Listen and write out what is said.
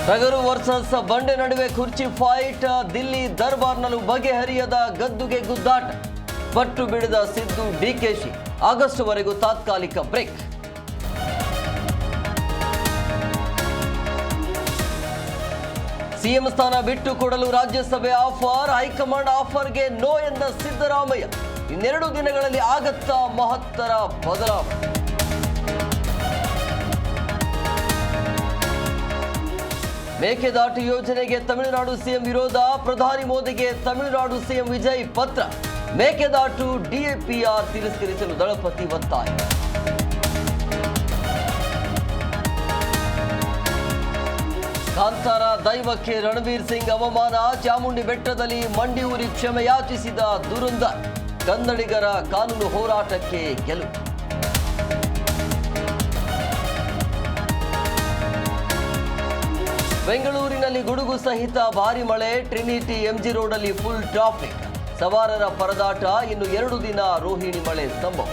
ಟಗರು ವರ್ಸಸ್ ಬಂಡೆ ನಡುವೆ ಕುರ್ಚಿ ಫೈಟ್. ದಿಲ್ಲಿ ದರ್ಬಾರ್ನಲ್ಲೂ ಬಗೆಹರಿಯದ ಗದ್ದುಗೆ ಗುದ್ದಾಟ. ಪಟ್ಟು ಬಿಡಿದ ಸಿದ್ದು ಡಿಕೆಶಿ. ಆಗಸ್ಟ್ ವರೆಗೂ ತಾತ್ಕಾಲಿಕ ಬ್ರೇಕ್. ಸಿಎಂ ಸ್ಥಾನ ಬಿಟ್ಟು ಕೊಡಲು ರಾಜ್ಯಸಭೆ ಆಫರ್. ಹೈಕಮಾಂಡ್ ಆಫರ್ಗೆ ನೋ ಎಂದ ಸಿದ್ದರಾಮಯ್ಯ. ಇನ್ನೆರಡು ದಿನಗಳಲ್ಲಿ ಆಗತ್ತಾ ಮಹತ್ತರ ಬದಲಾವಣೆ. ಮೇಕೆದಾಟು ಯೋಜನೆಗೆ ತಮಿಳುನಾಡು ಸಿಎಂ ವಿರೋಧ. ಪ್ರಧಾನಿ ಮೋದಿಗೆ ತಮಿಳುನಾಡು ಸಿಎಂ ವಿಜಯ್ ಪತ್ರ. ಮೇಕೆದಾಟು ಡಿಪಿಆರ್ ತಿರಸ್ಕರಿಸಲು ದಳಪತಿ ಒತ್ತಾಯ. ಕಾಂತಾರ ದೈವಕ್ಕೆ ರಣವೀರ್ ಸಿಂಗ್ ಅವಮಾನ. ಚಾಮುಂಡಿ ಬೆಟ್ಟದಲ್ಲಿ ಮಂಡಿ ಊರಿ ಕ್ಷಮೆ ಯಾಚಿಸಿದ ದುರಂದರ್. ಕನ್ನಡಿಗರ ಕಾನೂನು ಹೋರಾಟಕ್ಕೆ ಗೆಲುವು. ಬೆಂಗಳೂರಿನಲ್ಲಿ ಗುಡುಗು ಸಹಿತ ಭಾರಿ ಮಳೆ. ಟ್ರಿನಿಟಿ ಎಂಜಿ ರೋಡ್ ಅಲ್ಲಿ ಫುಲ್ ಟ್ರಾಫಿಕ್. ಸವಾರರ ಪರದಾಟ. ಇನ್ನು 2 ದಿನ ರೋಹಿಣಿ ಮಳೆ ಸಂಭವ.